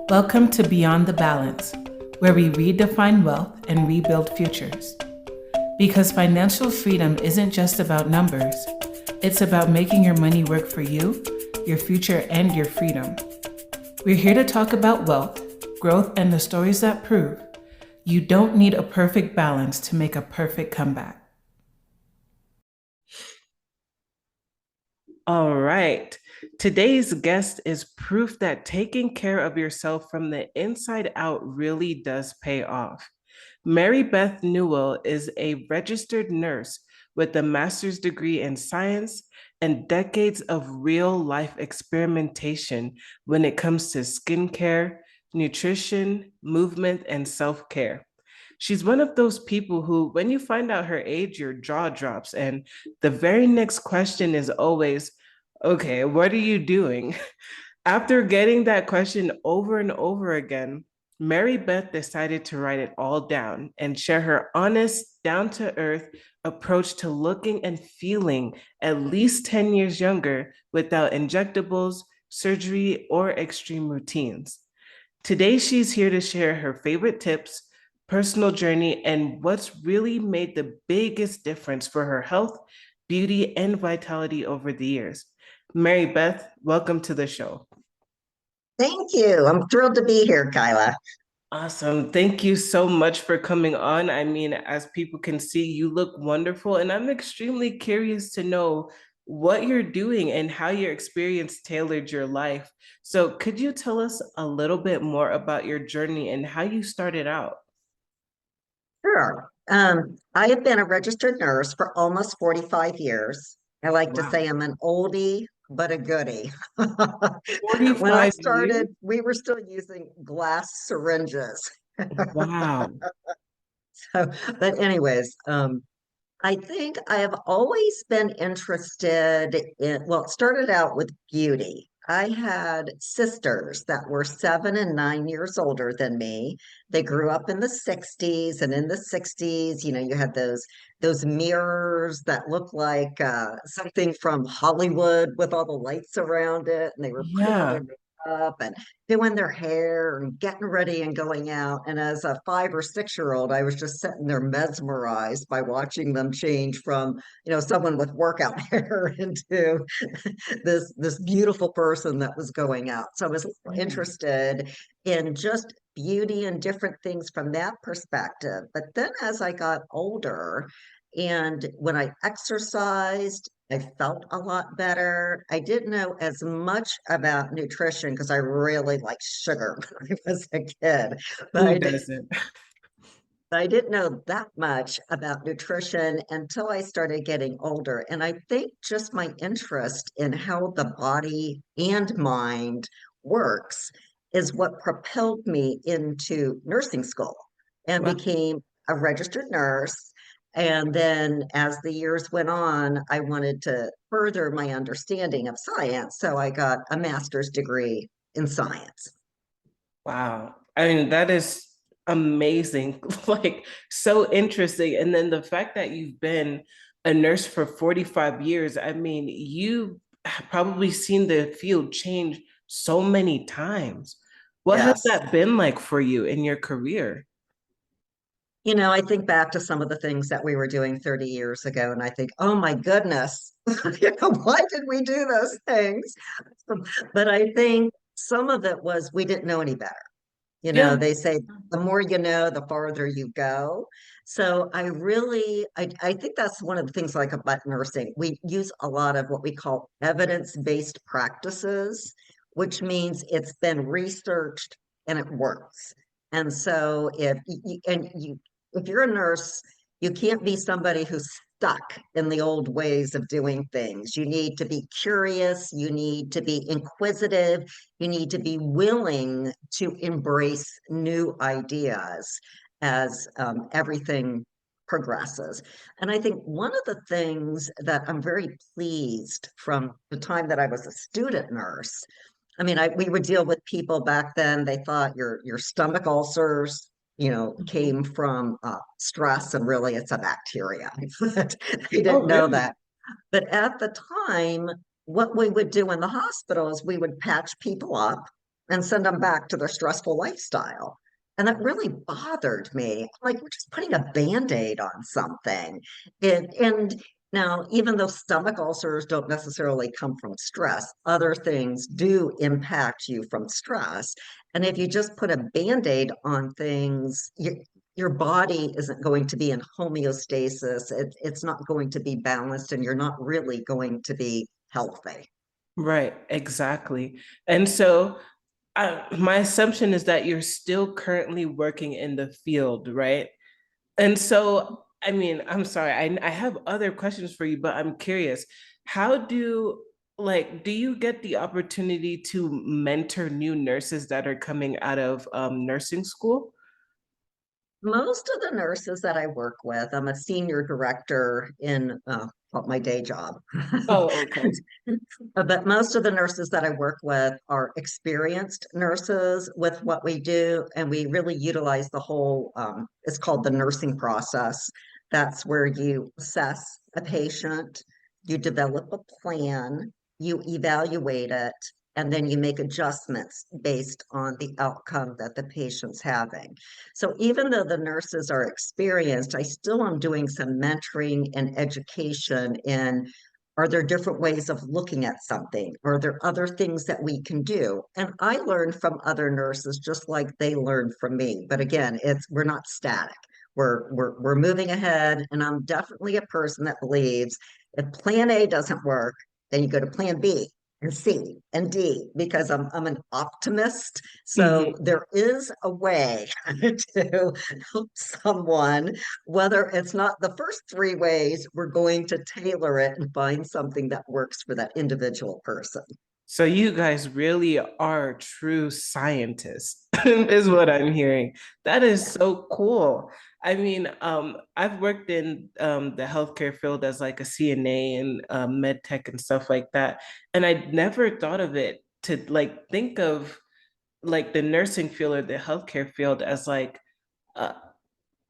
Welcome to Beyond the Balance, where we redefine wealth and rebuild futures. Because financial freedom isn't just about numbers, it's about making your money work for you, your future, and your freedom. We're here to talk about wealth, growth, and the stories that prove you don't need a perfect balance to make a perfect comeback. All right. Today's guest is proof that taking care of yourself from the inside out really does pay off. Mary-Beth Newell is a registered nurse with a master's degree in science and decades of real life experimentation when it comes to skincare, nutrition, movement, and self-care. She's one of those people who, when you find out her age, your jaw drops. And the very next question is always, okay, what are you doing? After getting that question over and over again, Mary Beth decided to write it all down and share her honest, down to earth approach to looking and feeling at least 10 years younger without injectables, surgery, or extreme routines. Today, she's here to share her favorite tips, personal journey, and what's really made the biggest difference for her health, beauty, and vitality over the years. Mary Beth, welcome to the show. Thank you. I'm thrilled to be here, Kyla. Awesome. Thank you so much for coming on. I mean, as people can see, you look wonderful, and I'm extremely curious to know what you're doing and how your experience tailored your life. So, could you tell us a little bit more about your journey and how you started out? Sure. I have been a registered nurse for almost 45 years. I like to Wow. say I'm an oldie but a goodie. When I 45 years? started, we were still using glass syringes. Wow. So, but anyways, I think I have always been interested in, well, it started out with beauty. I had sisters that were 7 and 9 years older than me. They grew up in the 60s, and in the 60s, you had those mirrors that looked like something from Hollywood with all the lights around it, and they were putting on their Yeah. makeup and doing their hair and getting ready and going out. And as a 5 or 6 year old, I was just sitting there mesmerized by watching them change from, someone with workout hair into this beautiful person that was going out. So I was Yeah. interested in just beauty and different things from that perspective. But then as I got older, and when I exercised, I felt a lot better. I didn't know as much about nutrition because I really liked sugar when I was a kid, but Who doesn't? I didn't know that much about nutrition until I started getting older. And I think just my interest in how the body and mind works is what propelled me into nursing school and Wow. became a registered nurse. And then as the years went on, I wanted to further my understanding of science. So I got a master's degree in science. Wow. I mean, that is amazing. Like, so interesting. And then the fact that you've been a nurse for 45 years, I mean, you have probably seen the field change so many times. What has Yes. that been like for you in your career? I think back to some of the things that we were doing 30 years ago, and I think, oh my goodness, why did we do those things? But I think some of it was we didn't know any better. Yeah. They say the more you know, the farther you go. So I think that's one of the things like about nursing. We use a lot of what we call evidence-based practices, which means it's been researched and it works. And so if you're a nurse, you can't be somebody who's stuck in the old ways of doing things. You need to be curious, you need to be inquisitive, you need to be willing to embrace new ideas as everything progresses. And I think one of the things that I'm very pleased from the time that I was a student nurse, I mean, we would deal with people back then. They thought your stomach ulcers, Mhm. came from stress, and really it's a bacteria. They Oh, didn't know really? that. But at the time, what we would do in the hospital is we would patch people up. and send them back to their stressful lifestyle. And that really bothered me. I'm like, we're just putting a band-aid on something. And now, even though stomach ulcers don't necessarily come from stress, other things do impact you from stress. And if you just put a band-aid on things, your body isn't going to be in homeostasis. It's not going to be balanced, and you're not really going to be healthy. Right, exactly. And so my assumption is that you're still currently working in the field, right? And so, I mean, I'm sorry, I have other questions for you, but I'm curious. How do, do you get the opportunity to mentor new nurses that are coming out of nursing school? Most of the nurses that I work with, I'm a senior director in well, my day job. Oh, okay. But most of the nurses that I work with are experienced nurses with what we do, and we really utilize the whole, it's called the nursing process. That's where you assess a patient, you develop a plan, you evaluate it, and then you make adjustments based on the outcome that the patient's having. So even though the nurses are experienced, I still am doing some mentoring and education in, are there different ways of looking at something? Are there other things that we can do? And I learn from other nurses just like they learn from me. But again, it's we're not static. We're moving ahead. And I'm definitely a person that believes if plan A doesn't work, then you go to plan B and C and D because I'm an optimist. So Mhm. there is a way to help someone, whether it's not the first three ways, we're going to tailor it and find something that works for that individual person. So you guys really are true scientists, is what I'm hearing. That is so cool. I mean, I've worked in the healthcare field as like a CNA and med tech and stuff like that, and I never thought of it to like think of like the nursing field or the healthcare field uh,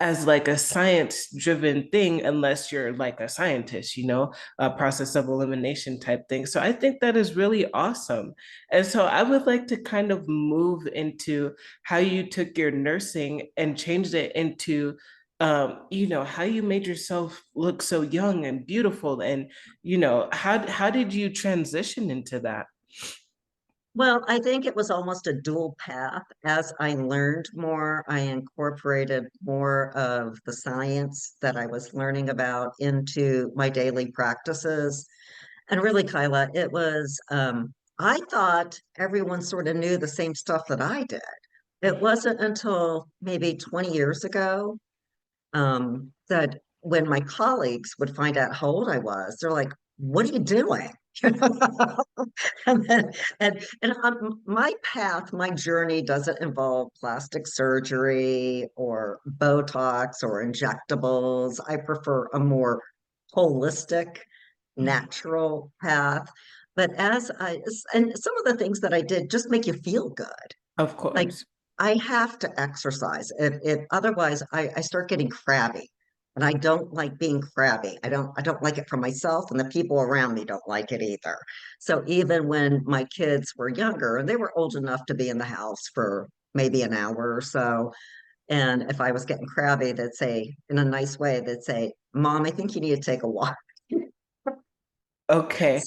as like a science driven thing unless you're like a scientist, a process of elimination type thing. So I think that is really awesome. And so I would like to kind of move into how you took your nursing and changed it into how you made yourself look so young and beautiful, and how did you transition into that? Well, I think it was almost a dual path. As I learned more, I incorporated more of the science that I was learning about into my daily practices. And really, Kyla, it was, I thought everyone sort of knew the same stuff that I did. It wasn't until maybe 20 years ago that when my colleagues would find out how old I was, they're like, "What are you doing?" And my path, my journey doesn't involve plastic surgery or Botox or injectables. I prefer a more holistic, natural path. But and some of the things that I did just make you feel good. Of Like course. I have to exercise. If otherwise I start getting crabby. And I don't like being crabby. I don't like it for myself, and the people around me don't like it either. So even when my kids were younger and they were old enough to be in the house for maybe an hour or so, and if I was getting crabby, they'd say in a nice way, they'd say, "Mom, I think you need to take a walk." Okay.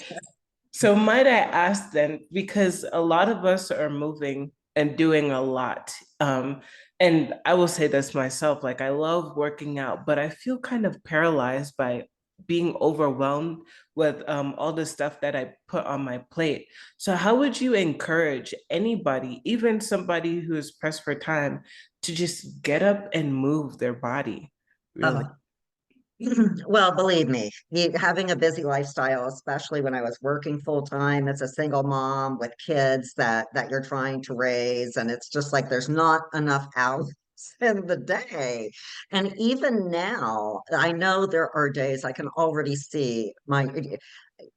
So might I ask then, because a lot of us are moving and doing a lot. And I will say this myself, like I love working out, but I feel kind of paralyzed by being overwhelmed with all the stuff that I put on my plate. So how would you encourage anybody, even somebody who is pressed for time, to just get up and move their body, really? Oh, well, believe me, having a busy lifestyle, especially when I was working full time as a single mom with kids that you're trying to raise, and it's just like there's not enough hours in the day. And even now, I know there are days I can already see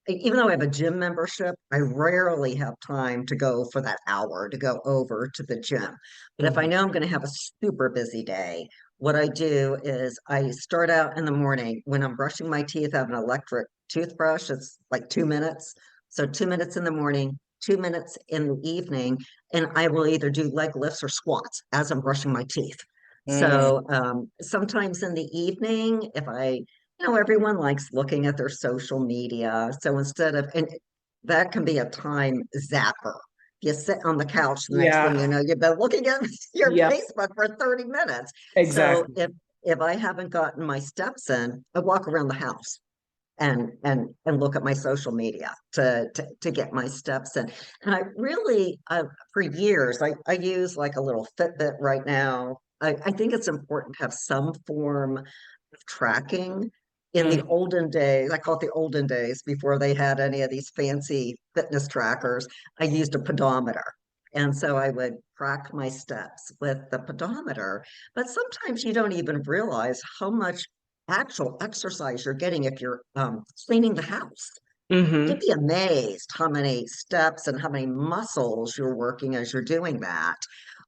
even though I have a gym membership, I rarely have time to go for that hour to go over to the gym. But if I Mhm. know I'm going to have a super busy day, what I do is I start out in the morning when I'm brushing my teeth. I have an electric toothbrush. It's like 2 minutes. So 2 minutes in the morning, 2 minutes in the evening, and I will either do leg lifts or squats as I'm brushing my teeth. Mm, So sometimes in the evening, if everyone likes looking at their social media. So instead of, and that can be a time zapper. You sit on the couch, the next thing you yeah. know, you've been looking at your Yep. Facebook for 30 minutes. So Exactly. if I haven't gotten my steps in, I walk around the house and look at my social media to get my steps in. And I really for years I use like a little Fitbit right now. I think it's important to have some form of tracking. In the Mm, olden days, I call it the olden days before they had any of these fancy fitness trackers, I used a pedometer. And so I would track my steps with the pedometer. But sometimes you don't even realize how much actual exercise you're getting if you're cleaning the house. You'd mm-hmm. be amazed how many steps and how many muscles you're working as you're doing that.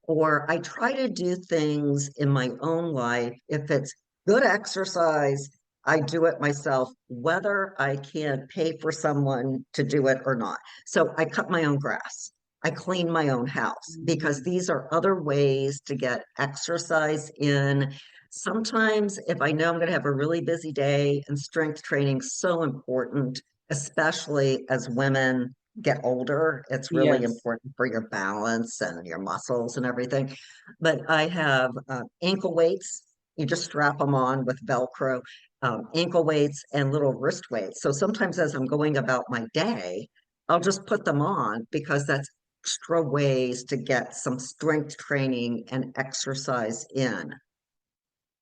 Or I try to do things in my own life. If it's good exercise, I do it myself, whether I can pay for someone to do it or not. So I cut my own grass. I clean my own house because Mm, these are other ways to get exercise in. Sometimes, if I know I'm going to have a really busy day and strength training so important, especially as women get older, it's really yes. important for your balance and your muscles and everything. But I have ankle weights. You just strap them on with Velcro, ankle weights and little wrist weights. So sometimes as I'm going about my day, I'll just put them on because that's extra ways to get some strength training and exercise in.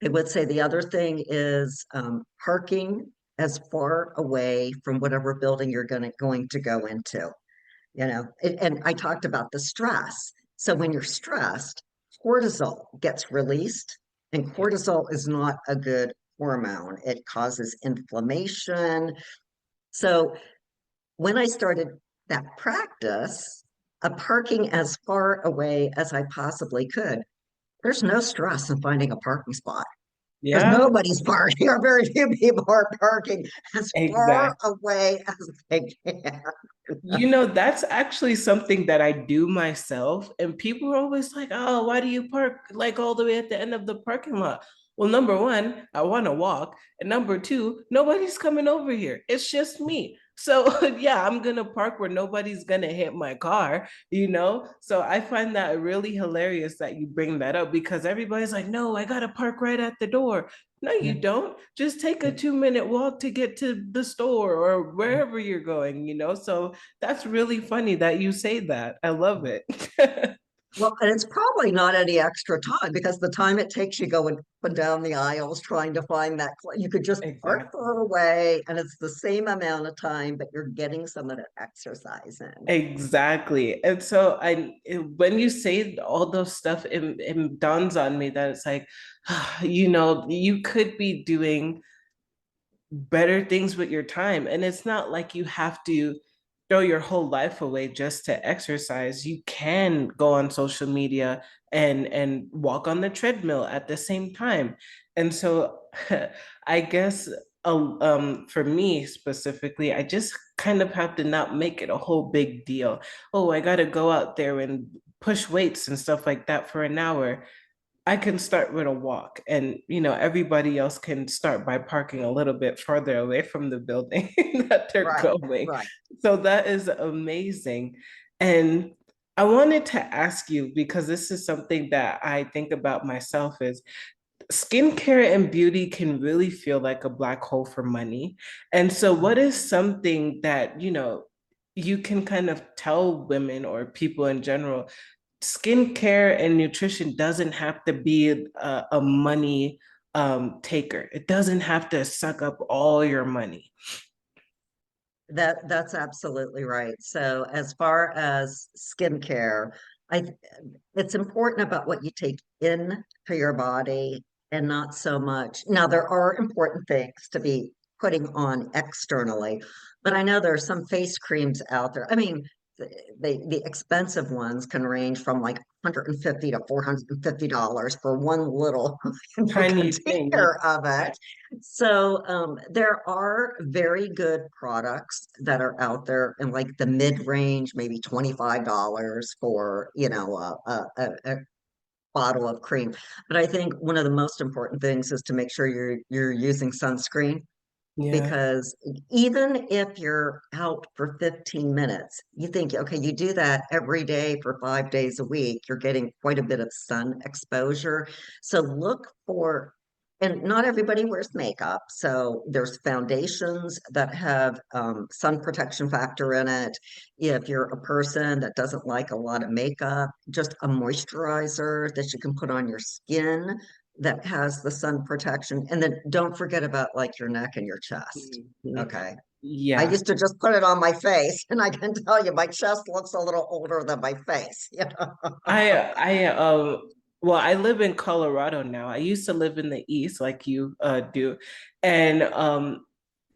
I would say the other thing is parking as far away from whatever building you're going to go into. And I talked about the stress. So when you're stressed, cortisol gets released, and cortisol is not a good hormone. It causes inflammation. So when I started that practice of parking as far away as I possibly could, there's no stress in finding a parking spot because Yeah, nobody's parking, or very few people are parking as far exactly. away as they can. That's actually something that I do myself. And people are always like, oh, why do you park like all the way at the end of the parking lot? Well, number one, I want to walk. And number two, nobody's coming over here. It's just me. So, yeah, I'm going to park where nobody's going to hit my car. So I find that really hilarious that you bring that up because everybody's like, no, I got to park right at the door. No, you don't. Just take a 2-minute walk to get to the store or wherever you're going. So that's really funny that you say that. I love it. Well, and it's probably not any extra time because the time it takes you going up and down the aisles trying to find you could just park Exactly. far away and it's the same amount of time, but you're getting some of the exercise in. Exactly. And so when you say all those stuff, it dawns on me that it's like, you could be doing better things with your time. And it's not like you have to throw your whole life away just to exercise. You can go on social media and walk on the treadmill at the same time. And so I guess for me specifically, I just kind of have to not make it a whole big deal. Oh, I got to go out there and push weights and stuff like that for an hour. I can start with a walk, and everybody else can start by parking a little bit further away from the building that they're Right, going. right. So that is amazing. And I wanted to ask you because this is something that I think about myself is skincare and beauty can really feel like a black hole for money. And so what is something that, you can kind of tell women or people in general skincare and nutrition doesn't have to be a money taker. It doesn't have to suck up all your money. That's absolutely right. So as far as skincare, I it's important about what you take in to your body and not so much. Now there are important things to be putting on externally, but I know there are some face creams out there. I mean, the expensive ones can range from like 150 to $450 for one little Tiny thing. container of it. So there are very good products that are out there in like the mid-range, maybe $25 for, a bottle of cream. But I think one of the most important things is to make sure you're using sunscreen, Yeah. because even if you're out for 15 minutes, you think, okay, you do that every day for 5 days a week, you're getting quite a bit of sun exposure. So look for, and not everybody wears makeup. So there's foundations that have sun protection factor in it. If you're a person that doesn't like a lot of makeup, just a moisturizer that you can put on your skin that has the sun protection. And then don't forget about like your neck and your chest. Mhm. Okay. I Yeah. used to just put it on my face, and I can tell you my chest looks a little older than my face, you know. Well, I live in Colorado now. I used to live in the East like you do. And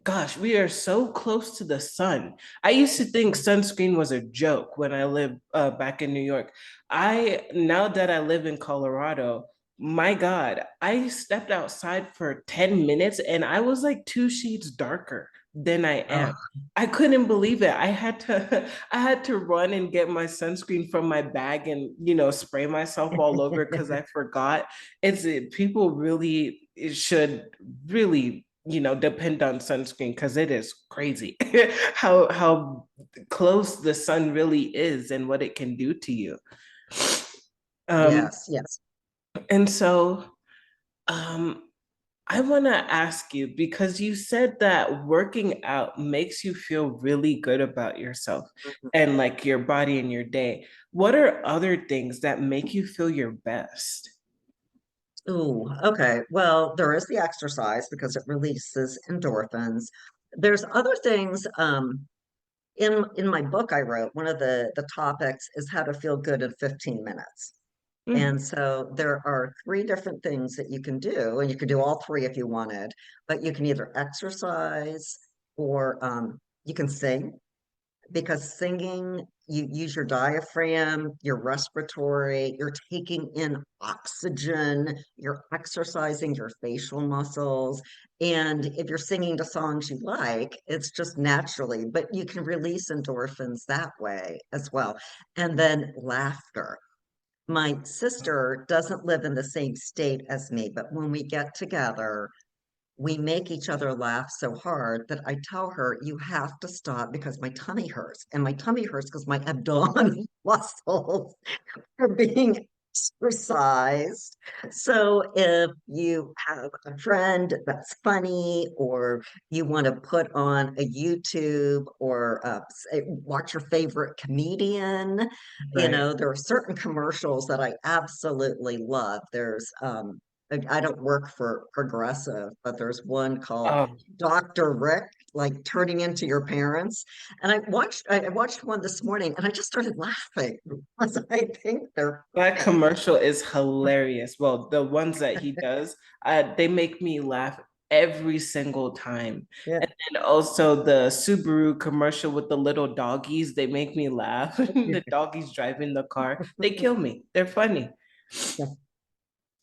gosh, we are so close to the sun. I used to think sunscreen was a joke when I lived back in New York. Now that I live in Colorado, my God, I stepped outside for 10 minutes and I was like two shades darker than I am. Oh, I couldn't believe it. I had to run and get my sunscreen from my bag and, spray myself all over because I forgot. People really should really depend on sunscreen because it is crazy how close the sun really is and what it can do to you. Um, yes, yes. and so um, I want to ask you because you said that working out makes you feel really good about yourself and like your body and your day. What are other things that make you feel your best? Ooh, okay. Well, there is the exercise because it releases endorphins. There's other things. In my book I wrote, one of the topics is how to feel good in 15 minutes. Mm, And so there are three different things that you can do, and you could do all three if you wanted, but you can either exercise or you can sing, because singing, you use your diaphragm, your respiratory, you're taking in oxygen, you're exercising your facial muscles. And if you're singing the songs you like, it's just naturally, but you can release endorphins that way as well. And then laughter. My sister doesn't live in the same state as me, but when we get together, we make each other laugh so hard that I tell her, you have to stop because my tummy hurts. And my tummy hurts because my abdominal muscles are being exercised. So if you have a friend that's funny, or you want to put on a YouTube, or watch your favorite comedian, right. there are certain commercials that I absolutely love. There's I don't work for Progressive, but there's one called Oh, Dr. Rick, like turning into your parents. And I watched one this morning and I just started laughing because I think they're that funny. commercial is hilarious. Well, the ones that he does, they make me laugh every single time. Yeah. And then also the Subaru commercial with the little doggies, they make me laugh. The doggies driving the car, they kill me. They're funny.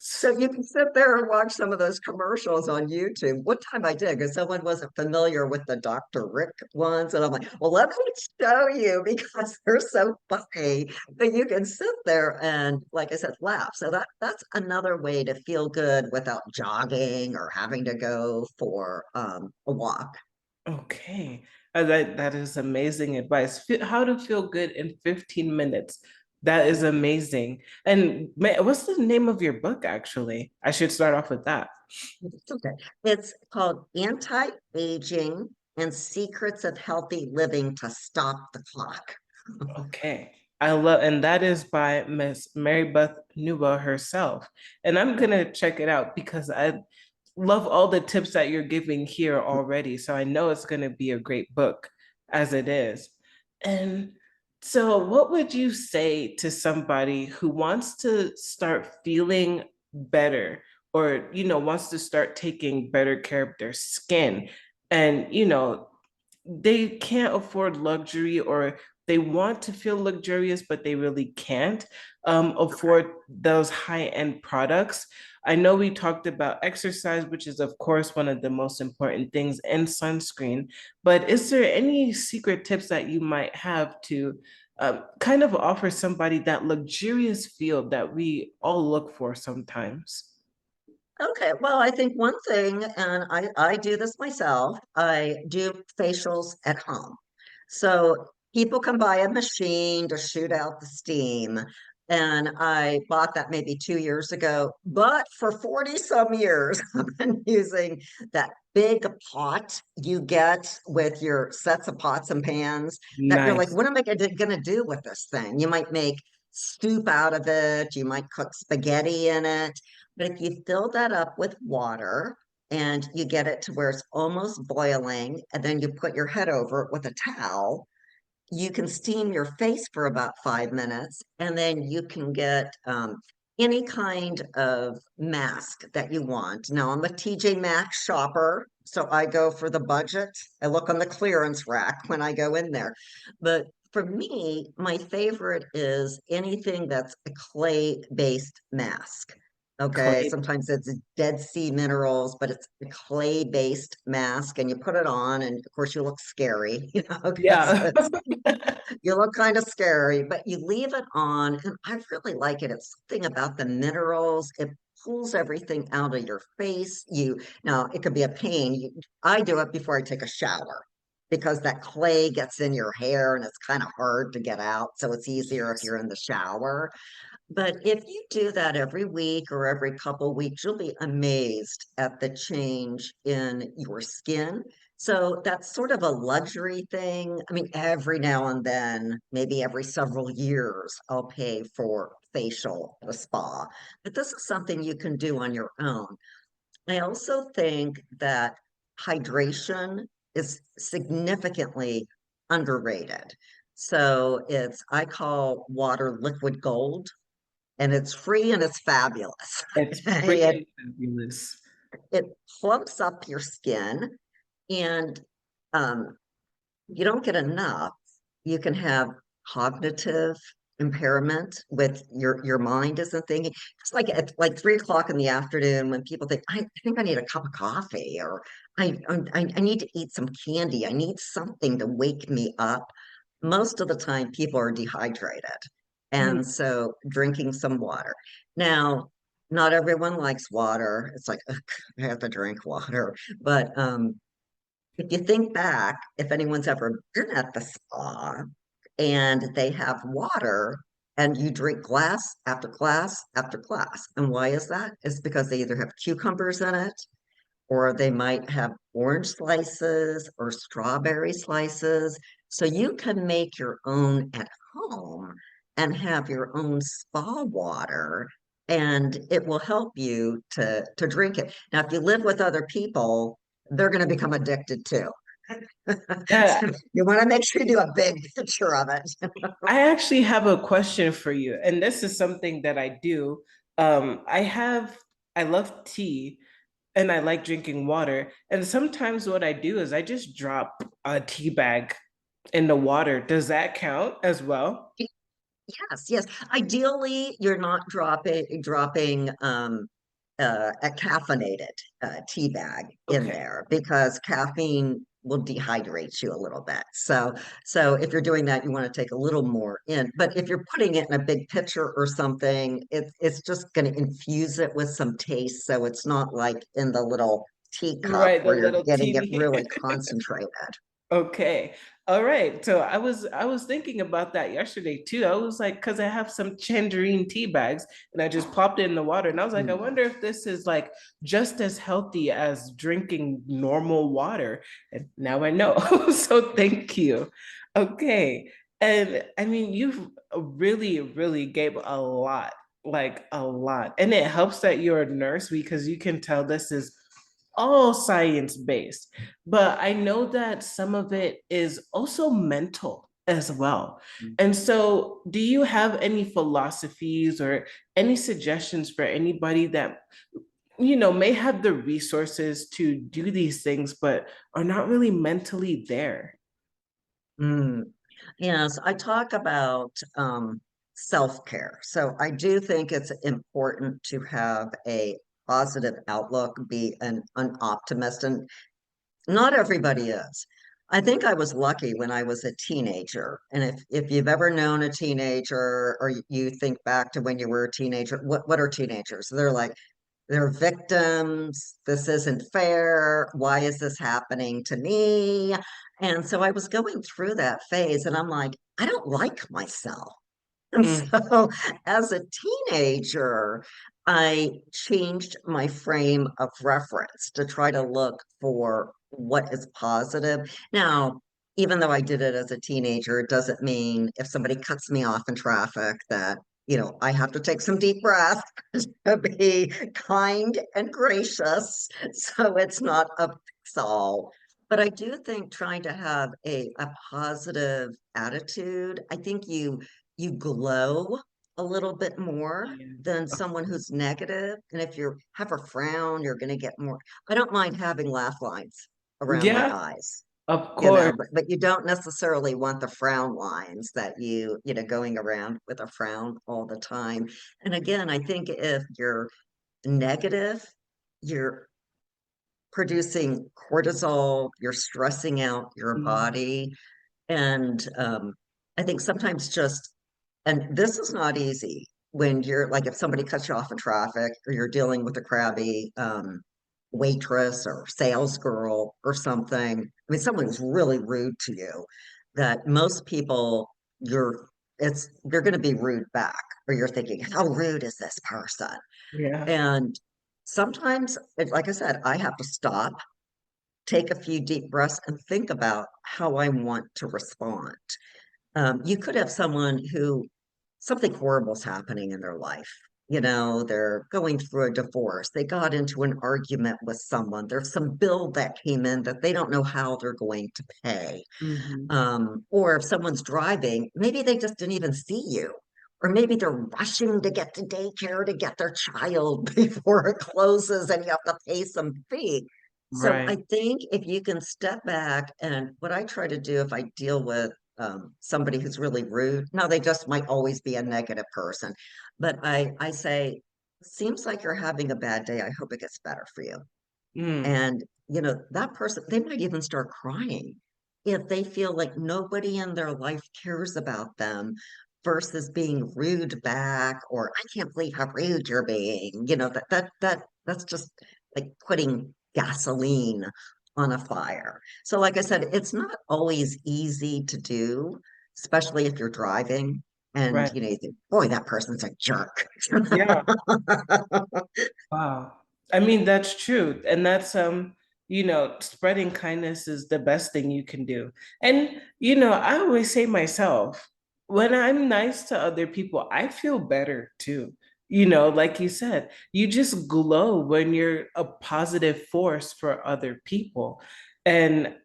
So you can sit there and watch some of those commercials on YouTube. One time I did because someone wasn't familiar with the Dr. Rick ones. And I'm like, well, let me show you because they're so funny. But you can sit there and, like I said, laugh. So that's another way to feel good without jogging or having to go for a walk. Okay. That is amazing advice. How to feel good in 15 minutes. That is amazing. And what's the name of your book, actually? I should start off with that. It's okay. It's called Anti-Aging and Secrets of Healthy Living to Stop the Clock. Okay. And that is by Miss Mary-Beth Newell herself. And I'm gonna check it out because I love all the tips that you're giving here already. So I know it's gonna be a great book as it is. And so what would you say to somebody who wants to start feeling better or wants to start taking better care of their skin and they can't afford luxury or they want to feel luxurious, but they really can't Okay. afford those high-end products. I know we talked about exercise, which is, of course, one of the most important things, and sunscreen. But is there any secret tips that you might have to kind of offer somebody that luxurious feel that we all look for sometimes? Okay, well, I think one thing, and I do this myself, I do facials at home. So people can buy a machine to shoot out the steam. And I bought that maybe 2 years ago, but for 40 some years, I've been using that big pot you get with your sets of pots and pans that you're like, Nice. what am I going to do with this thing? You might make soup out of it, you might cook spaghetti in it. But if you fill that up with water and you get it to where it's almost boiling, and then you put your head over it with a towel, you can steam your face for about 5 minutes, and then you can get any kind of mask that you want. Now, I'm a TJ Maxx shopper, so I go for the budget. I look on the clearance rack when I go in there. But for me, my favorite is anything that's a clay-based mask. Okay, Clay. sometimes it's Dead Sea minerals, but it's a clay-based mask, and you put it on, and of course you look scary, because Yeah. you look kind of scary, but you leave it on, and I really like it. It's something about the minerals. It pulls everything out of your face. Now it could be a pain. I do it before I take a shower because that clay gets in your hair and it's kind of hard to get out. So it's easier if you're in the shower. But if you do that every week or every couple weeks, you'll be amazed at the change in your skin. So that's sort of a luxury thing. I mean, every now and then, maybe every several years, I'll pay for facial at a spa. But this is something you can do on your own. I also think that hydration is significantly underrated. So I call water liquid gold, and it's free and it's fabulous. It's It freaking fabulous. it plumps up your skin, and um, you don't get enough. You can have cognitive impairment with your mind isn't thinking. It's like at like 3 o'clock in the afternoon when people think, I think I need a cup of coffee, or I need to eat some candy. I need something to wake me up. Most of the time, people are dehydrated. Mm. And so drinking some water. Now, not everyone likes water. It's like, ugh, I have to drink water. But if you think back, if anyone's ever been at the spa and they have water and you drink glass after glass after glass. And why is that? It's because they either have cucumbers in it, or they might have orange slices or strawberry slices. So you can make your own at home and have your own spa water, and it will help you to drink it. Now, if you live with other people, they're going to become addicted too. Yeah, So you want to make sure you do a big picture of it. I actually have a question for you, and this is something that I do. I love tea and I like drinking water. And sometimes what I do is I just drop a tea bag in the water. Does that count as well? Yes, yes. Ideally, you're not dropping a caffeinated tea bag in Okay. there, because caffeine will dehydrate you a little bit. So if you're doing that, you want to take a little more in. But if you're putting it in a big pitcher or something, it's just going to infuse it with some taste. So it's not like in the little teacup Right, the where you're little getting it teeny. really concentrated. Okay. All right. So I was thinking about that yesterday too. I was like, because I have some tangerine tea bags and I just popped it in the water. And I was like, I Mm. wonder if this is like just as healthy as drinking normal water. And now I know. So thank you. Okay. And I mean, you've really, really gave a lot, like a lot. And it helps that you're a nurse because you can tell this is all science based, but I know that some of it is also mental as well. And so, do you have any philosophies or any suggestions for anybody that, may have the resources to do these things, but are not really mentally there? Mm. Yes, I talk about self-care. So I do think it's important to have a positive outlook, be an optimist, and not everybody is. I think I was lucky when I was a teenager. And if you've ever known a teenager or you think back to when you were a teenager, what are teenagers? They're like, they're victims. This isn't fair. Why is this happening to me? And so I was going through that phase and I'm like, I don't like myself. And Mm, so as a teenager, I changed my frame of reference to try to look for what is positive. Now, even though I did it as a teenager, it doesn't mean if somebody cuts me off in traffic that, I have to take some deep breaths to be kind and gracious. So it's not a fix all. But I do think trying to have a positive attitude, I think you glow a little bit more yeah. than someone who's negative. And if you have a frown, you're going to get more. I don't mind having laugh lines around my Yeah, eyes, of course. but you don't necessarily want the frown lines that going around with a frown all the time. And again, I think if you're negative, you're producing cortisol, you're stressing out your Mm, body. And I think sometimes and this is not easy when you're like, if somebody cuts you off in traffic or you're dealing with a crabby waitress or sales girl or something. I mean, someone who's really rude to you, that most people, you're going to be rude back, or you're thinking, how rude is this person? yeah. And sometimes, like I said, I have to stop, take a few deep breaths, and think about how I want to respond. You could have someone who something horrible is happening in their life. They're going through a divorce. They got into an argument with someone. There's some bill that came in that they don't know how they're going to pay. Hmm. Or if someone's driving, maybe they just didn't even see you. Or maybe they're rushing to get to daycare to get their child before it closes and you have to pay some fee. So I Right. think if you can step back, and what I try to do if I deal with somebody who's really rude, now they just might always be a negative person, but I say, seems like you're having a bad day. I hope it gets better for you. Mm, And, that person, they might even start crying if they feel like nobody in their life cares about them versus being rude back, or I can't believe how rude you're being. That's just like putting gasoline on a fire. So like I said, it's not always easy to do, especially if you're driving and right. you think, boy, that person's a jerk. Yeah. Wow. I mean, that's true. And that's spreading kindness is the best thing you can do. And I always say myself, when I'm nice to other people, I feel better too. Like you said, you just glow when you're a positive force for other people. And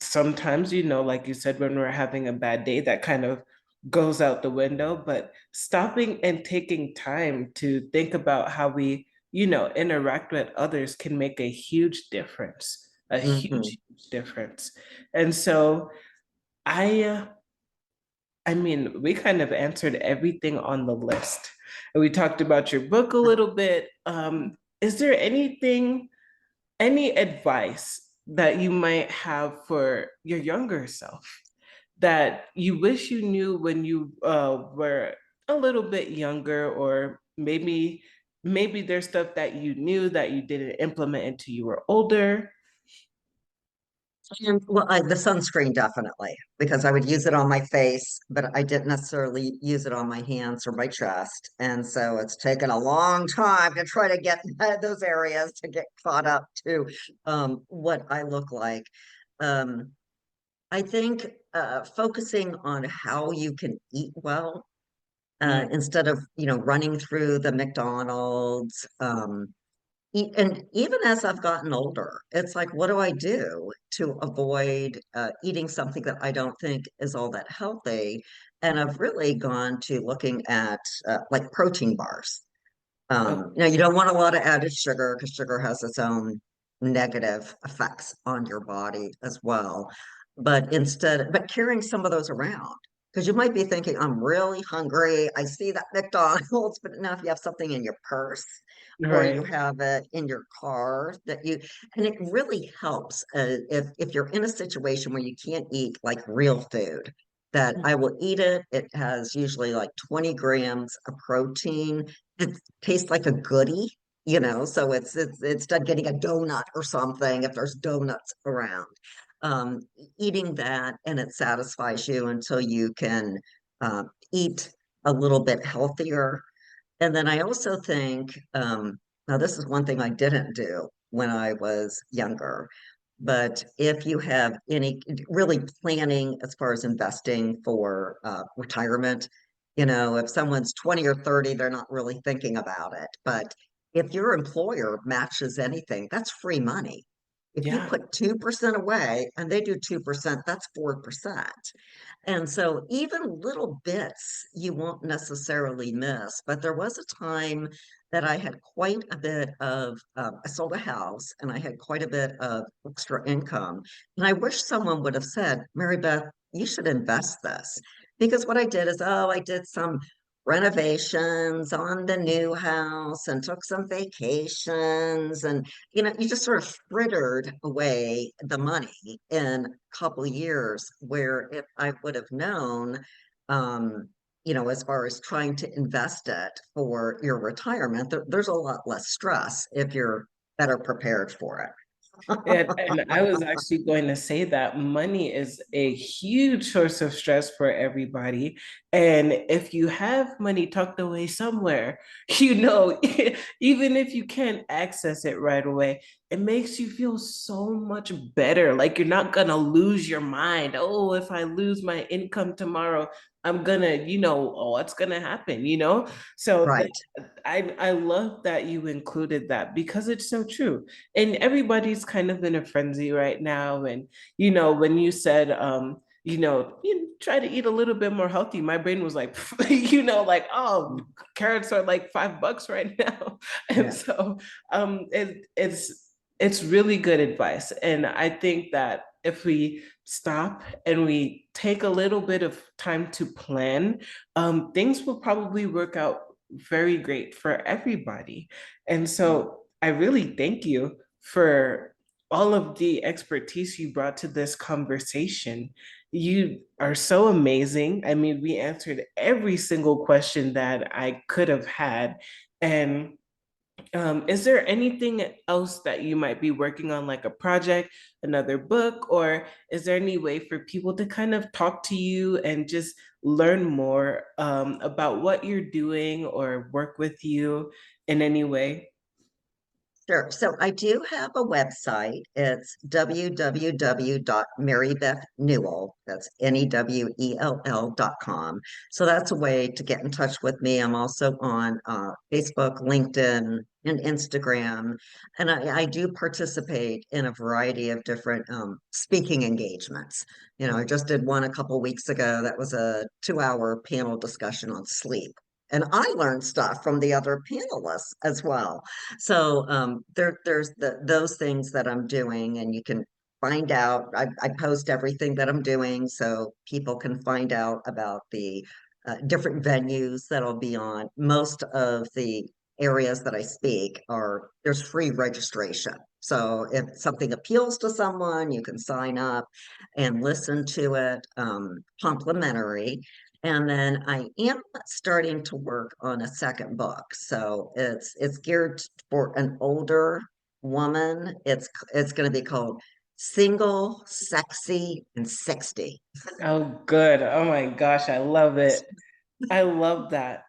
sometimes, like you said, when we're having a bad day, that kind of goes out the window, but stopping and taking time to think about how we interact with others can make a huge difference, a Mhm. huge difference. And so I, uh, I mean, we kind of answered everything on the list. And we talked about your book a little bit. Is there any advice that you might have for your younger self that you wish you knew when you were a little bit younger, or maybe there's stuff that you knew that you didn't implement until you were older? And well, the sunscreen definitely, because I would use it on my face, but I didn't necessarily use it on my hands or my chest. And so it's taken a long time to try to get those areas to get caught up to what I look like. Um, I think focusing on how you can eat well Mm, instead of, running through the McDonald's. And even as I've gotten older, it's like, what do I do to avoid eating something that I don't think is all that healthy? And I've really gone to looking at like protein bars. oh, You don't want a lot of added sugar because sugar has its own negative effects on your body as well. but carrying some of those around. Because you might be thinking, I'm really hungry. I see that McDonald's, but now if you have something in your purse or you Right. have it in your car and it really helps if you're in a situation where you can't eat like real food, that I will eat it. It has usually like 20 grams of protein. It tastes like a goodie, so it's instead getting a donut or something if there's donuts around. Um, Eating that and it satisfies you until you can eat a little bit healthier. And then I also think, now this is one thing I didn't do when I was younger, but if you have any really planning as far as investing for retirement, if someone's 20 or 30, they're not really thinking about it. But if your employer matches anything, that's free money. If you Yeah. put 2% away and they do 2%, that's 4%. And so even little bits you won't necessarily miss. But there was a time that I had quite a bit of, I sold a house and I had quite a bit of extra income. And I wish someone would have said, Mary Beth, you should invest this. Because what I did is, oh, I did some renovations on the new house and took some vacations and you just sort of frittered away the money in a couple of years, where if I would have known, um, as far as trying to invest it for your retirement, there's a lot less stress if you're better prepared for it. And I was actually going to say that money is a huge source of stress for everybody. And if you have money tucked away somewhere, even if you can't access it right away, it makes you feel so much better. Like you're not gonna lose your mind. Oh, if I lose my income tomorrow, I'm gonna, oh, what's gonna happen? So Right. I love that you included that because it's so true. And everybody's kind of in a frenzy right now. And when you said you try to eat a little bit more healthy, my brain was like, like, oh, carrots are like $5 right now. And Yeah. so it's really good advice. And I think that if we stop and we take a little bit of time to plan, things will probably work out very great for everybody. And so I really thank you for all of the expertise you brought to this conversation. You are so amazing. I mean, we answered every single question that I could have had. And is there anything else that you might be working on, like a project, another book, or is there any way for people to kind of talk to you and just learn more about what you're doing or work with you in any way? Sure. So I do have a website. It's www.marybethnewell. That's Newell.com. So that's a way to get in touch with me. I'm also on Facebook, LinkedIn, and Instagram. And I do participate in a variety of different speaking engagements. I just did one a couple weeks ago that was a 2-hour panel discussion on sleep. And I learned stuff from the other panelists as well. So there's those things that I'm doing, and you can find out. I post everything that I'm doing so people can find out about the different venues that I'll be on. Most of the areas that I speak there's free registration. So if something appeals to someone, you can sign up and listen to it complimentary. And then I am starting to work on a second book. So it's geared for an older woman. It's going to be called Single, Sexy, and 60. Oh, good. Oh my gosh, I love it. I love that.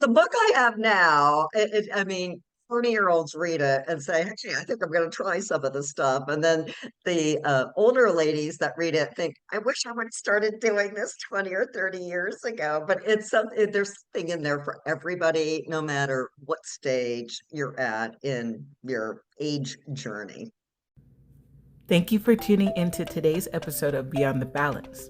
The book I have now, I mean, 40-year-olds read it and say, actually, I think I'm going to try some of this stuff. And then the older ladies that read it think, I wish I would have started doing this 20 or 30 years ago. But there's something in there for everybody, no matter what stage you're at in your age journey. Thank you for tuning into today's episode of Beyond the Balance.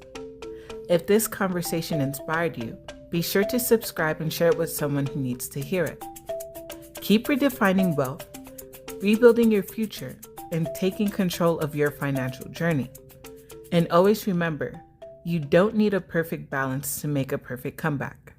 If this conversation inspired you, be sure to subscribe and share it with someone who needs to hear it. Keep redefining wealth, rebuilding your future, and taking control of your financial journey. And always remember, you don't need a perfect balance to make a perfect comeback.